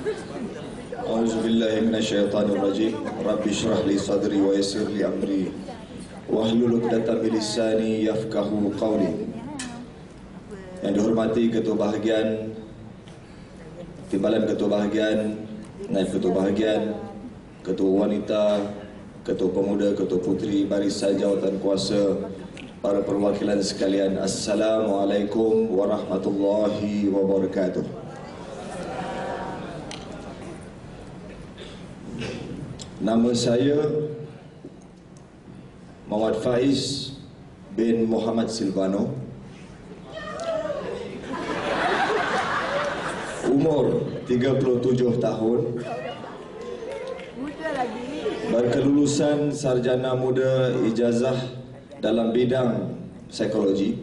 A'udzubillahi minasyaitonirrajim. Rabbi shrah li sadri wa yassir li amri wahlul 'uqdatam min lisani yafqahu qawli. Yang dihormati Ketua Bahagian, Timbalan Ketua Bahagian, Naib Ketua Bahagian, Ketua Wanita, Ketua Pemuda, Ketua Puteri, Barisan Jawatan Kuasa, para perwakilan sekalian, Assalamualaikum warahmatullahi wabarakatuh. Nama saya Muhammad Faiz bin Muhammad Silvano. Umur 37 tahun. Berkelulusan sarjana muda ijazah dalam bidang psikologi.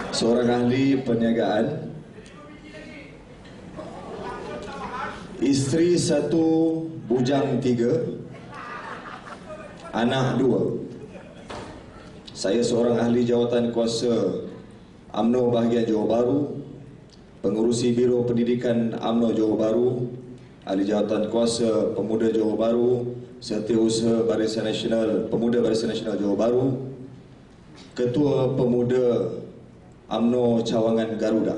Seorang ahli perniagaan. Isteri 1, bujang 3, anak 2. Saya seorang ahli jawatan kuasa UMNO Bahagian Johor Bahru, pengurusi Biro Pendidikan UMNO Johor Bahru, ahli jawatan kuasa Pemuda Johor Bahru, Setiausaha Barisan Nasional Pemuda Barisan Nasional Johor Bahru, Ketua Pemuda UMNO Cawangan Garuda.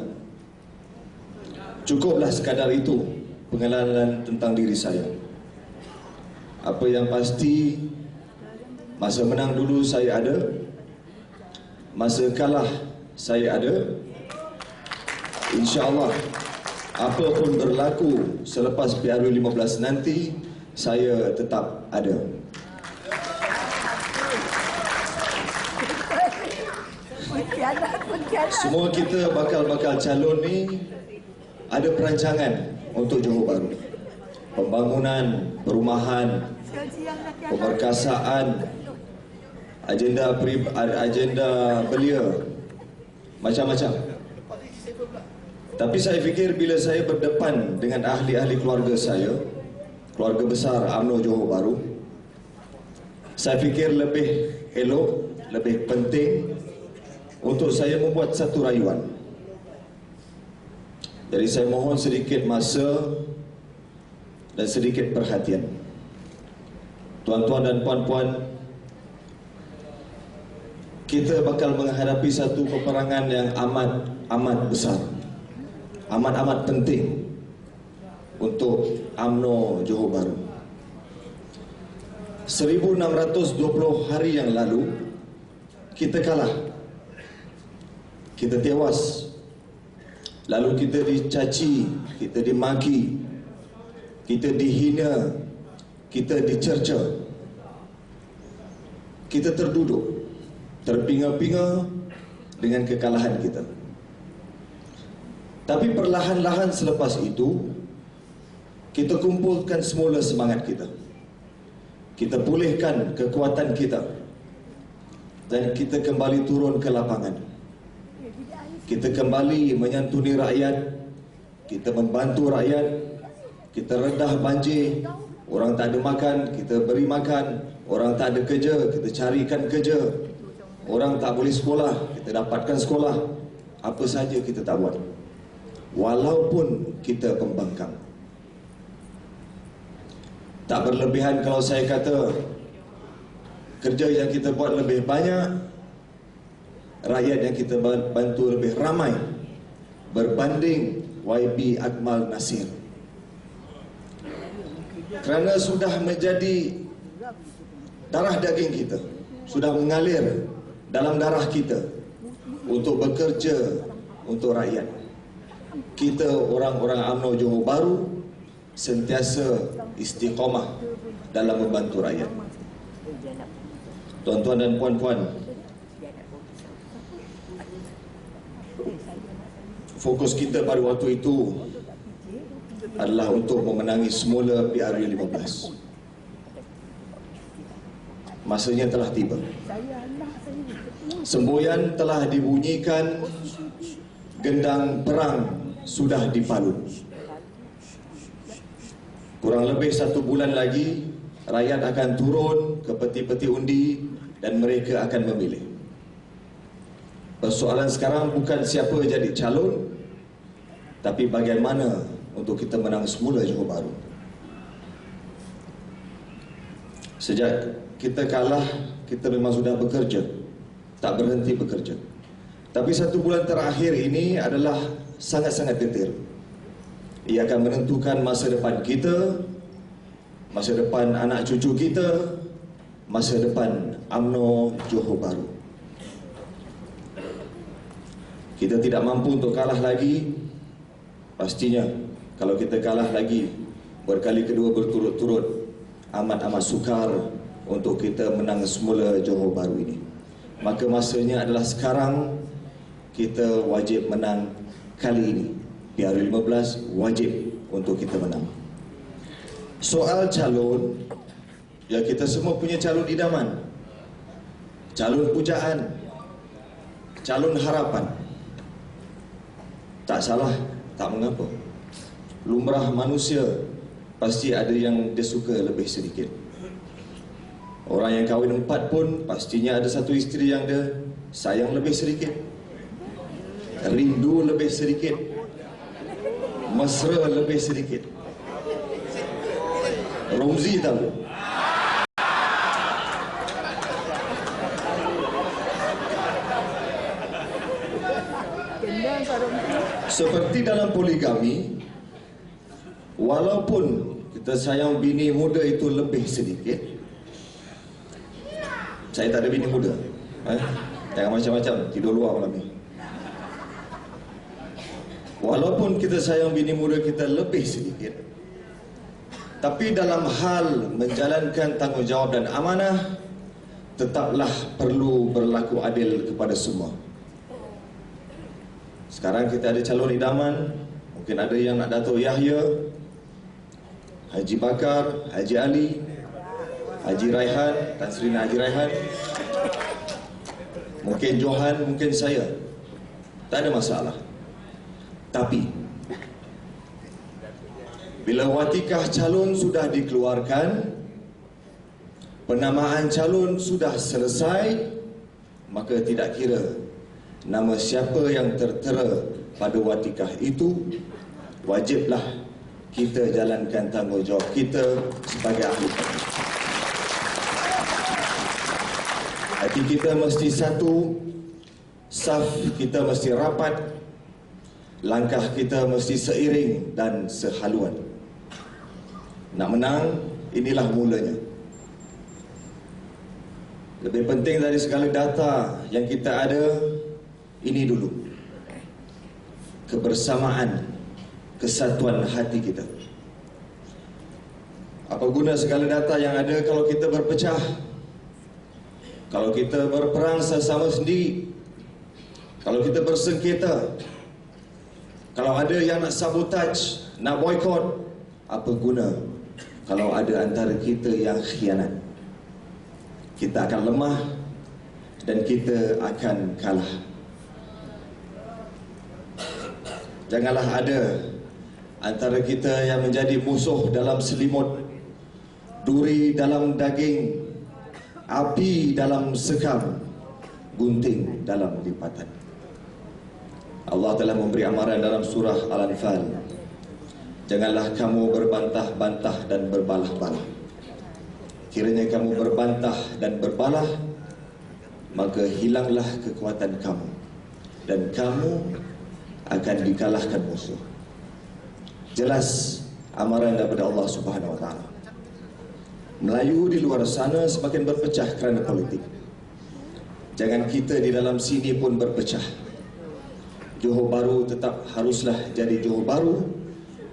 Cukuplah sekadar itu pengenalan tentang diri saya. Apa yang pasti, masa menang dulu saya ada, masa kalah saya ada. InsyaAllah, apa pun berlaku selepas PRU 15 nanti, saya tetap ada. Semua kita bakal calon ni ada perancangan untuk Johor Bahru. Pembangunan, perumahan, pemerkasaan, agenda belia, macam-macam. Tapi saya fikir bila saya berdepan dengan ahli-ahli keluarga saya, keluarga besar UMNO Johor Bahru, saya fikir lebih elok, lebih penting untuk saya membuat satu rayuan. Jadi saya mohon sedikit masa dan sedikit perhatian. Tuan-tuan dan puan-puan, kita bakal menghadapi satu peperangan yang amat besar, amat penting untuk UMNO Johor Bahru. 1620 hari yang lalu kita kalah, kita tewas. Lalu kita dicaci, kita dimaki, kita dihina, kita dicerca. Kita terduduk, terpinga-pinga dengan kekalahan kita. Tapi perlahan-lahan selepas itu, kita kumpulkan semula semangat kita. Kita pulihkan kekuatan kita. Dan kita kembali turun ke lapangan. Kita kembali menyantuni rakyat, kita membantu rakyat, kita redah banjir, orang tak ada makan, kita beri makan, orang tak ada kerja, kita carikan kerja, orang tak boleh sekolah, kita dapatkan sekolah. Apa saja kita tak buat, walaupun kita pembangkang. Tak berlebihan kalau saya kata kerja yang kita buat lebih banyak, rakyat yang kita bantu lebih ramai berbanding YB Akmal Nasir. Kerana sudah menjadi darah daging kita, sudah mengalir dalam darah kita untuk bekerja untuk rakyat. Kita orang-orang UMNO Johor Bahru sentiasa istiqamah dalam membantu rakyat. Tuan-tuan dan puan-puan, fokus kita pada waktu itu adalah untuk memenangi semula PRU 15. Masanya telah tiba. Semboyan telah dibunyikan, gendang perang sudah dipalu. Kurang lebih 1 bulan lagi, rakyat akan turun ke peti-peti undi dan mereka akan memilih. Persoalan sekarang bukan siapa jadi calon, Tapi bagaimana untuk kita menang semula Johor Bahru? Sejak kita kalah, kita memang sudah bekerja, tak berhenti bekerja. Tapi 1 bulan terakhir ini adalah sangat-sangat detail. Ia akan menentukan masa depan kita, masa depan anak cucu kita, masa depan UMNO Johor Bahru. Kita tidak mampu untuk kalah lagi. Pastinya kalau kita kalah lagi berkali kedua berturut-turut, amat-amat sukar untuk kita menang semula Johor Bahru ini. Maka masanya adalah sekarang. Kita wajib menang kali ini. PRU15 wajib untuk kita menang. Soal calon, ya kita semua punya calon idaman, calon pujaan, calon harapan. Tak salah, tak mengapa. Lumrah manusia, pasti ada yang dia suka lebih sedikit. Orang yang kahwin 4 pun pastinya ada satu isteri yang dia sayang lebih sedikit, rindu lebih sedikit, mesra lebih sedikit. Romzi tahu. Seperti dalam poligami, walaupun kita sayang bini muda itu lebih sedikit. Saya tak ada bini muda, jangan macam-macam, tidur luar malam ni. Walaupun kita sayang bini muda kita lebih sedikit, tapi dalam hal menjalankan tanggungjawab dan amanah, tetaplah perlu berlaku adil kepada semua. Sekarang kita ada calon idaman, mungkin ada yang nak Dato' Yahya, Haji Bakar, Haji Ali, Haji Raihan, Tan Sri Haji Raihan, mungkin Johan, mungkin saya. Tak ada masalah. Tapi bila watikah calon sudah dikeluarkan, penamaan calon sudah selesai, maka tidak kira nama siapa yang tertera pada watikah itu, wajiblah kita jalankan tanggungjawab kita sebagai ahli. Hati kita mesti satu, saf kita mesti rapat, langkah kita mesti seiring dan sehaluan. Nak menang, inilah mulanya. Lebih penting dari segala data yang kita ada, ini dulu, kebersamaan, kesatuan hati kita. Apa guna segala data yang ada kalau kita berpecah, kalau kita berperang sesama sendiri, kalau kita bersengketa, kalau ada yang nak sabotaj, nak boikot. Apa guna kalau ada antara kita yang khianat? Kita akan lemah dan kita akan kalah. Janganlah ada antara kita yang menjadi musuh dalam selimut, duri dalam daging, api dalam sekam, gunting dalam lipatan. Allah telah memberi amaran dalam surah Al-Anfal, janganlah kamu berbantah-bantah dan berbalah-balah. Kiranya kamu berbantah dan berbalah, maka hilanglah kekuatan kamu dan kamu akan dikalahkan musuh. Jelas amaran daripada Allah Subhanahu Wa Taala. Melayu di luar sana semakin berpecah kerana politik. Jangan kita di dalam sini pun berpecah. Johor Bahru tetap haruslah jadi Johor Bahru.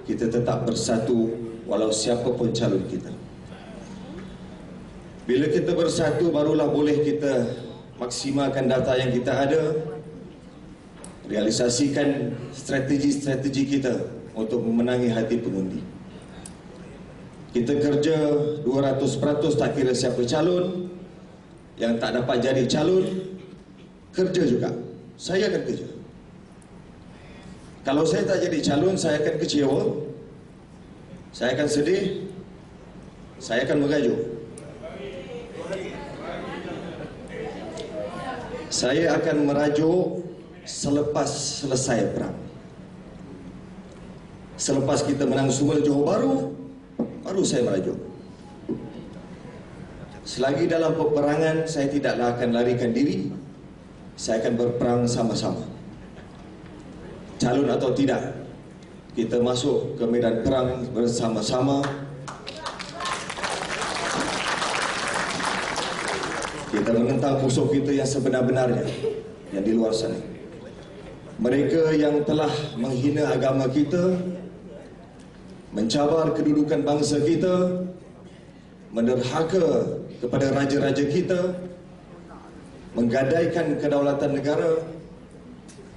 Kita tetap bersatu walau siapa pun calon kita. Bila kita bersatu, barulah boleh kita maksimalkan data yang kita ada, realisasikan strategi-strategi kita untuk memenangi hati pengundi. Kita kerja 200%, tak kira siapa calon. Yang tak dapat jadi calon, kerja juga. Saya akan kerja. Kalau saya tak jadi calon, saya akan kecewa, saya akan sedih, saya akan mengajuk. Saya akan merajuk selepas selesai perang. Selepas kita menang semula Johor Bahru, baru saya merajuk. Selagi dalam peperangan, saya tidaklah akan larikan diri. Saya akan berperang sama-sama. Calon atau tidak, kita masuk ke medan perang bersama-sama. Kita menentang musuh kita yang sebenar-benarnya, yang di luar sana. Mereka yang telah menghina agama kita, mencabar kedudukan bangsa kita, menderhaka kepada raja-raja kita, menggadaikan kedaulatan negara,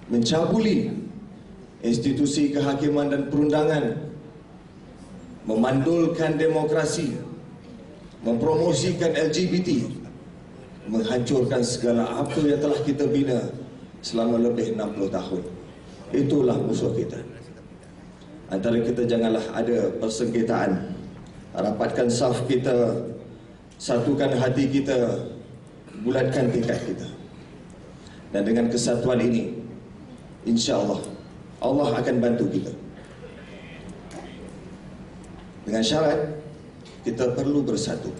mencabuli institusi kehakiman dan perundangan, memandulkan demokrasi, mempromosikan LGBT, menghancurkan segala apa yang telah kita bina selama lebih 60 tahun. Itulah musuh kita. Antara kita janganlah ada persengketaan. Rapatkan saf kita, satukan hati kita, bulatkan tekad kita. Dan dengan kesatuan ini, insya-Allah Allah akan bantu kita. Dengan syarat kita perlu bersatu.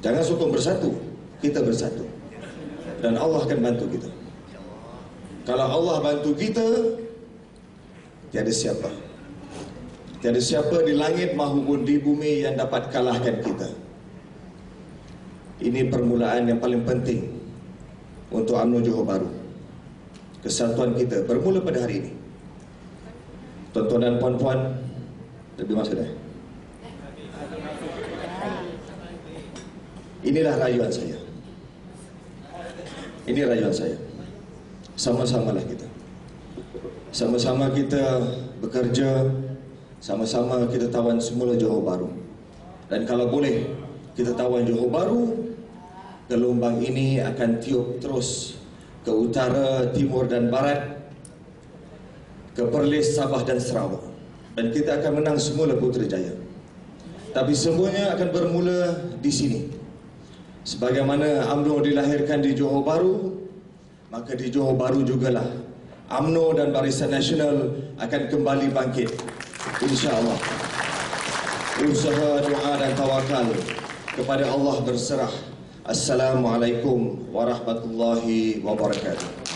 Jangan sokong bersatu, kita bersatu. Dan Allah akan bantu kita. Kalau Allah bantu kita, tiada siapa. Tiada siapa di langit maupun di bumi yang dapat kalahkan kita. Ini permulaan yang paling penting untuk UMNO Johor Bahru. Kesatuan kita bermula pada hari ini. Tuan-tuan dan puan-puan, lebih masa dah. Inilah rayuan saya. Ini rayuan saya. Sama-samalah kita. Sama-sama kita bekerja, sama-sama kita tawan semula Johor Bahru. Dan kalau boleh kita tawan Johor Bahru, gelombang ini akan tiup terus ke utara, timur dan barat, ke Perlis, Sabah dan Sarawak. Dan kita akan menang semula Putrajaya. Tapi semuanya akan bermula di sini. Sebagaimana UMNO dilahirkan di Johor Bahru, maka di Johor Bahru jugalah UMNO dan Barisan Nasional akan kembali bangkit, insya-Allah. Usaha, doa dan tawakal kepada Allah berserah. Assalamualaikum warahmatullahi wabarakatuh.